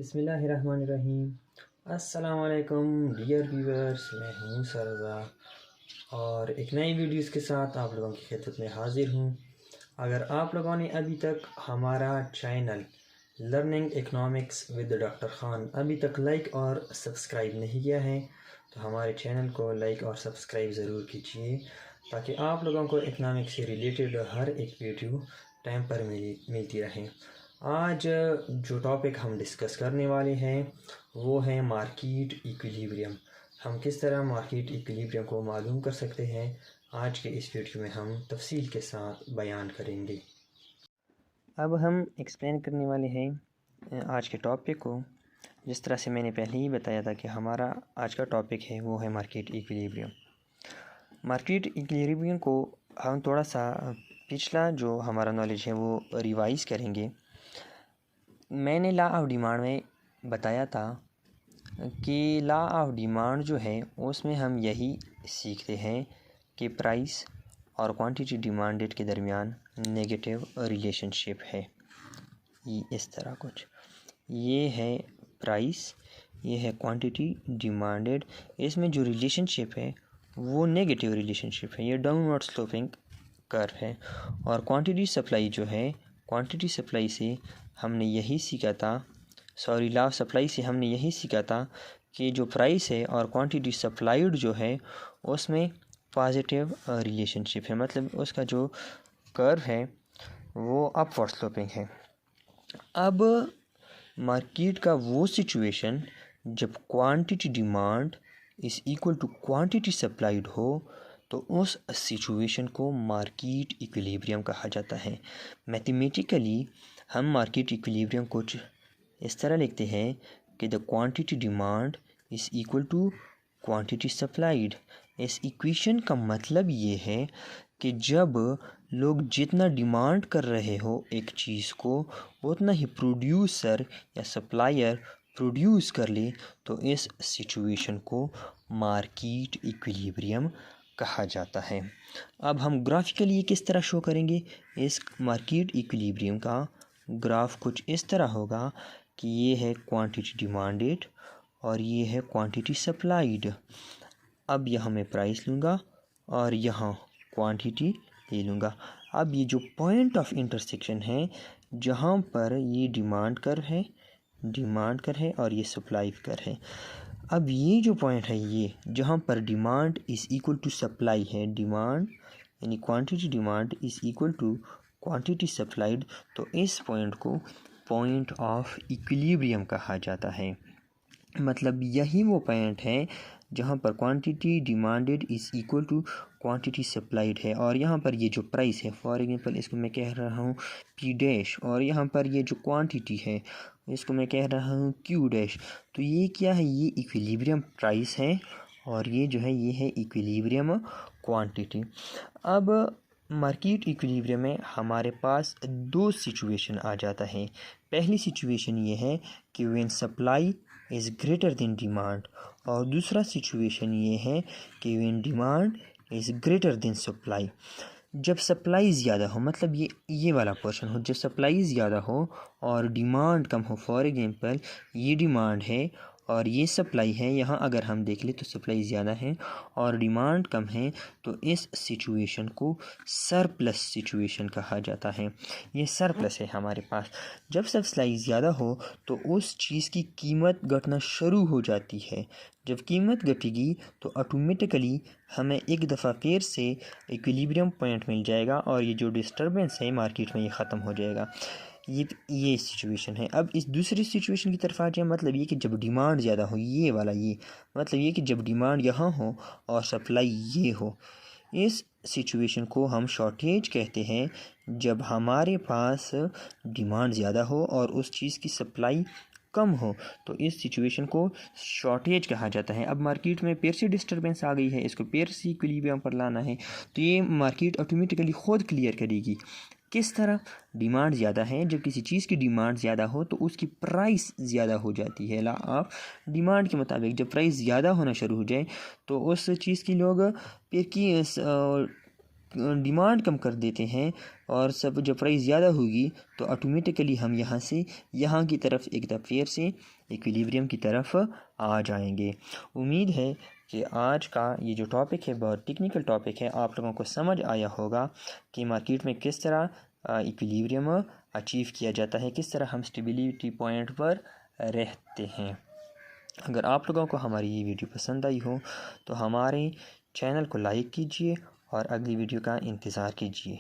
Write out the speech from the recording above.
बिस्मिल्लाहिर्रहमानिर्रहीम। अस्सलाम वालेकुम डियर व्यूअर्स, मैं हूँ सरज़ा और एक नई वीडियोस के साथ आप लोगों की खिदमत में हाज़िर हूँ। अगर आप लोगों ने अभी तक हमारा channel learning economics with doctor Khan अभी तक लाइक और सब्सक्राइब नहीं किया है तो हमारे चैनल को लाइक और सब्सक्राइब ज़रूर कीजिए ताकि आप लोगों को इकनॉमिक्स से रिलेटेड हर एक वीडियो टाइम पर मिलती रहे। आज जो टॉपिक हम डिस्कस करने वाले हैं वो है मार्केट इक्विलिब्रियम। हम किस तरह मार्केट इक्विलिब्रियम को मालूम कर सकते हैं, आज के इस वीडियो में हम तफसील के साथ बयान करेंगे। अब हम एक्सप्लेन करने वाले हैं आज के टॉपिक को। जिस तरह से मैंने पहले ही बताया था कि हमारा आज का टॉपिक है वो है मार्केट इक्विलिब्रियम। मार्केट इक्विलिब्रियम को हम थोड़ा सा पिछला जो हमारा नॉलेज है वो रिवाइज़ करेंगे। मैंने लॉ ऑफ डिमांड में बताया था कि लॉ ऑफ डिमांड जो है उसमें हम यही सीखते हैं कि प्राइस और क्वांटिटी डिमांडेड के दरमियान नेगेटिव रिलेशनशिप है। ये इस तरह कुछ, ये है प्राइस, ये है क्वांटिटी डिमांडेड, इसमें जो रिलेशनशिप है वो नेगेटिव रिलेशनशिप है, ये डाउनवर्ड स्लोपिंग कर्व है। और क्वांटिटी सप्लाई जो है, क्वांटिटी सप्लाई से हमने यही सीखा था, लॉ ऑफ सप्लाई से हमने यही सीखा था कि जो प्राइस है और क्वांटिटी सप्लाइड जो है उसमें पॉजिटिव रिलेशनशिप है, मतलब उसका जो कर्व है वो अपवर्ड स्लोपिंग है। अब मार्केट का वो सिचुएशन जब quantity demand is equal to quantity supplied हो तो उस सिचुएशन को मार्केट इक्विलिब्रियम कहा जाता है। मैथमेटिकली हम मार्केट इक्विलिब्रियम कुछ इस तरह लिखते हैं कि the quantity demand is equal to quantity supplied. इस इक्वेशन का मतलब ये है कि जब लोग जितना डिमांड कर रहे हो एक चीज़ को उतना ही प्रोड्यूसर या सप्लायर प्रोड्यूस कर ले तो इस सिचुएशन को मार्केट इक्विलिब्रियम कहा जाता है। अब हम ग्राफिकली ये किस तरह शो करेंगे, इस मार्केट इक्विलिब्रियम का ग्राफ कुछ इस तरह होगा कि ये है क्वांटिटी डिमांडेड और ये है क्वांटिटी सप्लाइड। अब यहाँ मैं प्राइस लूँगा और यहाँ क्वांटिटी ले लूँगा। अब ये जो पॉइंट ऑफ इंटरसेक्शन है जहाँ पर ये डिमांड कर्व है और ये सप्लाई कर्व है, अब ये जो पॉइंट है ये जहाँ पर demand is equal to supply है, डिमांड यानी quantity demand is equal to quantity supplied, तो इस पॉइंट को पॉइंट ऑफ इक्विलिब्रियम कहा जाता है। मतलब यही वो पॉइंट है जहाँ पर quantity demanded is equal to quantity supplied है और यहाँ पर ये जो प्राइस है, फॉर एग्जांपल इसको मैं कह रहा हूँ पी डैश, और यहाँ पर ये जो क्वांटिटी है इसको मैं कह रहा हूँ क्यू डैश। तो ये क्या है, ये इक्विलिब्रियम प्राइस है और ये जो है ये है इक्विलिब्रियम क्वांटिटी। अब मार्केट इक्विलिब्रियम में हमारे पास दो सिचुएशन आ जाता है। पहली सिचुएशन ये है कि when supply is greater than demand, और दूसरा सिचुएशन ये है कि when demand is greater than supply. जब सप्लाई ज़्यादा हो, मतलब ये वाला पोर्शन हो, जब सप्लाई ज़्यादा हो और डिमांड कम हो, फॉर एग्जांपल ये डिमांड है और ये सप्लाई है, यहाँ अगर हम देख ले तो सप्लाई ज़्यादा है और डिमांड कम है, तो इस सिचुएशन को सरप्लस सिचुएशन कहा जाता है। ये सरप्लस है हमारे पास। जब सप्लाई ज़्यादा हो तो उस चीज़ की कीमत घटना शुरू हो जाती है। जब कीमत घटेगी तो ऑटोमेटिकली हमें एक दफ़ा फिर से इक्विलिब्रियम पॉइंट मिल जाएगा और ये जो डिस्टर्बेंस है मार्केट में ये ख़त्म हो जाएगा। ये सिचुएशन है। अब इस दूसरी सिचुएशन की तरफ आ जाए, मतलब ये कि जब डिमांड ज़्यादा हो, ये वाला ये मतलब ये कि जब डिमांड यहाँ हो और सप्लाई ये हो, इस सिचुएशन को हम शॉर्टेज कहते हैं। जब हमारे पास डिमांड ज़्यादा हो और उस चीज़ की सप्लाई कम हो तो इस सिचुएशन को शॉर्टेज कहा जाता है। अब मार्केट में फिर से डिस्टर्बेंस आ गई है, इसको फिर से इक्विलिब्रियम पर लाना है तो ये मार्केट ऑटोमेटिकली खुद क्लियर करेगी। किस तरह, डिमांड ज़्यादा है, जब किसी चीज़ की डिमांड ज़्यादा हो तो उसकी प्राइस ज़्यादा हो जाती है। लॉ ऑफ डिमांड के मुताबिक जब प्राइस ज़्यादा होना शुरू हो जाए तो उस चीज़ की लोग फिर की डिमांड कम कर देते हैं और सब जब प्राइस ज़्यादा होगी तो ऑटोमेटिकली हम यहाँ से यहाँ की तरफ एक दफ़ा फिर से इक्विलिब्रियम की तरफ आ जाएंगे। उम्मीद है कि आज का ये जो टॉपिक है बहुत टेक्निकल टॉपिक है, आप लोगों को समझ आया होगा कि मार्केट में किस तरह इक्विलिब्रियम अचीव किया जाता है, किस तरह हम स्टेबिलिटी पॉइंट पर रहते हैं। अगर आप लोगों को हमारी ये वीडियो पसंद आई हो तो हमारे चैनल को लाइक कीजिए और अगली वीडियो का इंतज़ार कीजिए।